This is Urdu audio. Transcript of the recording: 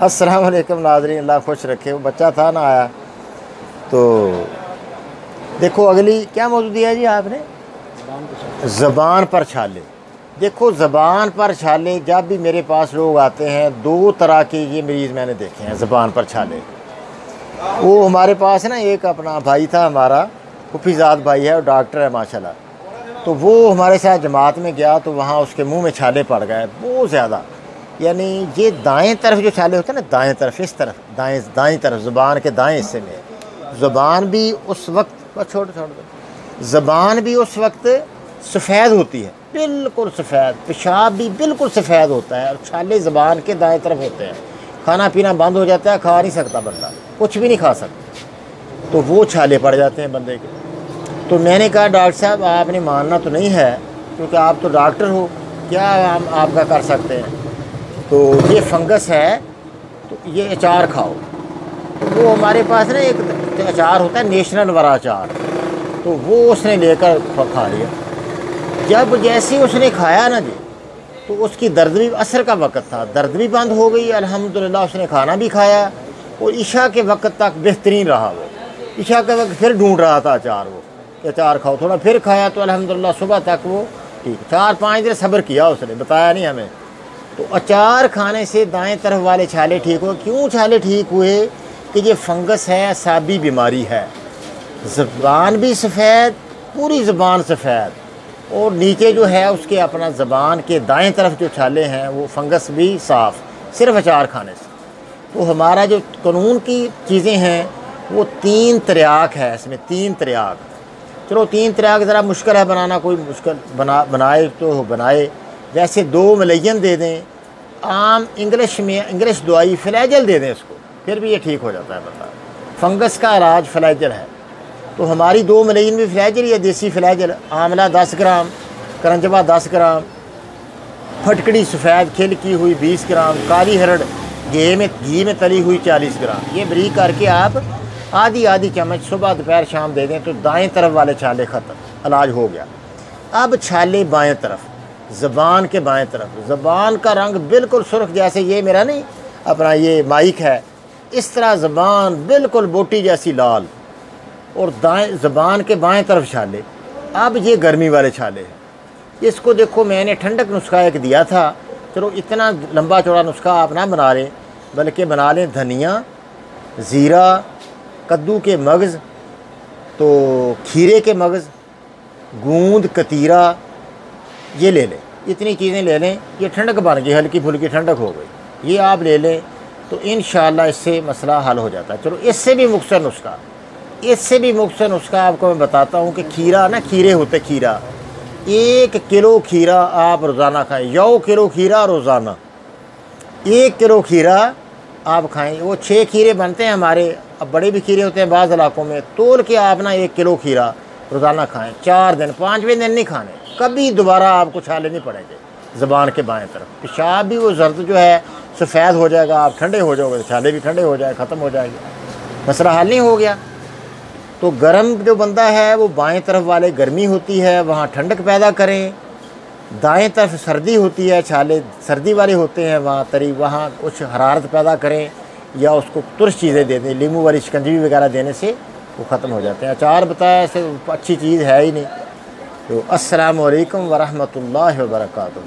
السلام علیکم ناظرین، اللہ خوش رکھے۔ وہ بچہ تھا نا آیا تو دیکھو اگلی کیا موضوع دیا جی آپ نے؟ زبان پر چھالے۔ دیکھو زبان پر چھالے، جب بھی میرے پاس لوگ آتے ہیں دو طرح کے یہ مریض میں نے دیکھے ہیں زبان پر چھالے۔ وہ ہمارے پاس نا ایک اپنا بھائی تھا ہمارا، حفیظات بھائی ہے، وہ ڈاکٹر ہے ماشاءاللہ۔ تو وہ ہمارے ساتھ جماعت میں گیا تو وہاں اس کے منہ میں چھالے پڑ گئے بہت زیادہ، یعنی یہ دائیں طرف جو چھالے ہوتے ہیں نا، دائیں طرف، اس طرف دائیں طرف زبان کے دائیں حصے میں، زبان بھی اس وقت زبان بھی اس وقت سفید ہوتی ہے، بالکل سفید، پیشاب بھی بالکل سفید ہوتا ہے، اور چھالے زبان کے دائیں طرف ہوتے ہیں۔ کھانا پینا بند ہو جاتا ہے، کھا نہیں سکتا بندہ، کچھ بھی نہیں کھا سکتا، تو وہ چھالے پڑ جاتے ہیں بندے کے۔ تو میں نے کہا ڈاکٹر صاحب آپ نے ماننا تو نہیں ہے کیونکہ آپ تو ڈاکٹر ہو، کیا ہم آپ کا کر سکتے ہیں؟ تو یہ فنگس ہے تو یہ اچار کھاؤ۔ وہ ہمارے پاس نا ایک اچار ہوتا ہے نیشنل ورا اچار، تو وہ اس نے لے کر کھا لیا۔ جب جیسے اس نے کھایا نا جی، تو اس کی درد بھی، عصر کا وقت تھا، درد بھی بند ہو گئی الحمدللہ۔ اس نے کھانا بھی کھایا اور عشاء کے وقت تک بہترین رہا۔ وہ عشاء کے وقت پھر ڈھونڈ رہا تھا اچار، وہ کہ اچار کھاؤ، تھوڑا پھر کھایا تو الحمدللہ صبح تک وہ ٹھیک۔ 4-5 دن صبر کیا، اس نے بتایا نہیں ہمیں۔ تو اچار کھانے سے دائیں طرف والے چھالے ٹھیک ہوئے۔ کیوں چھالے ٹھیک ہوئے؟ کہ یہ فنگس ہے، اعصابی بیماری ہے، زبان بھی سفید، پوری زبان سفید، اور نیچے جو ہے اس کے اپنا زبان کے دائیں طرف جو چھالے ہیں وہ فنگس بھی صاف، صرف اچار کھانے سے۔ تو ہمارا جو قانون کی چیزیں ہیں وہ 3 تریاک ہے، اس میں 3 تریاک۔ چلو 3 تریاک ذرا مشکل ہے بنانا، کوئی مشکل بنائے تو بنائے، ویسے 2 ملین دے دیں، عام انگلش میں انگلش دوائی فلیجل دے دیں اس کو، پھر بھی یہ ٹھیک ہو جاتا ہے بندہ۔ فنگس کا علاج فلیجل ہے، تو ہماری 2 ملین بھی فلیجل یا دیسی فلیجل، آملہ 10 گرام، کرنجبا 10 گرام، پھٹکڑی سفید کھل کی ہوئی 20 گرام، کالی ہرڑ گھی میں تلی ہوئی 40 گرام، یہ بریک کر کے آپ آدھی چمچ صبح دوپہر شام دے دیں تو دائیں طرف والے چھالے ختم، علاج ہو گیا۔ اب چھالے بائیں طرف، زبان کے بائیں طرف، زبان کا رنگ بالکل سرخ، جیسے یہ میرا نہیں اپنا یہ مائک ہے، اس طرح زبان بالکل بوٹی جیسی لال، اور زبان کے بائیں طرف چھالے۔ اب یہ گرمی والے چھالے ہیں، اس کو دیکھو میں نے ٹھنڈک نسخہ ایک دیا تھا، چلو اتنا لمبا چوڑا نسخہ آپ نہ بنا لیں، بلکہ بنا لیں دھنیا، زیرہ، کدو کے مغز، تو کھیرے کے مغز، گوند، کتیرا، یہ لے لیں، اتنی چیزیں لے لیں، یہ ٹھنڈک بن گئی، ہلکی پھلکی ٹھنڈک ہو گئی، یہ آپ لے لیں تو انشاءاللہ اس سے مسئلہ حل ہو جاتا ہے۔ چلو اس سے بھی مختصر نسخہ آپ کو میں بتاتا ہوں کہ کھیرا نا، کھیرے ہوتے، کھیرا 1 کلو کھیرا آپ روزانہ کھائیں، 1 کلو کھیرا روزانہ، 1 کلو کھیرا آپ کھائیں۔ وہ 6 کھیرے بنتے ہیں ہمارے، اب بڑے بھی کھیرے ہوتے ہیں بعض علاقوں میں، تول کے آپ نا 1 کلو کھیرا روزانہ کھائیں، 4 دن، 5ویں دن نہیں کھانے، کبھی دوبارہ آپ کو چھالے نہیں پڑیں گے زبان کے بائیں طرف۔ پیشاب بھی وہ زرد جو ہے سفید ہو جائے گا، آپ ٹھنڈے ہو جاؤ گے، چھالے بھی ٹھنڈے ہو جائے، ختم ہو جائے گا، مسئلہ حل نہیں ہو گیا۔ تو گرم جو بندہ ہے وہ بائیں طرف والے گرمی ہوتی ہے، وہاں ٹھنڈک پیدا کریں، دائیں طرف سردی ہوتی ہے، چھالے سردی والے ہوتے ہیں وہاں تری، وہاں کچھ حرارت پیدا کریں، یا اس کو ترش چیزیں دے دیں، لیمو والی شکنجی وغیرہ دینے سے وہ ختم ہو جاتے ہیں۔ اچار بتایا ایسے اچھی چیز ہے ہی نہیں۔ تو السلام علیکم ورحمۃ اللہ وبرکاتہ۔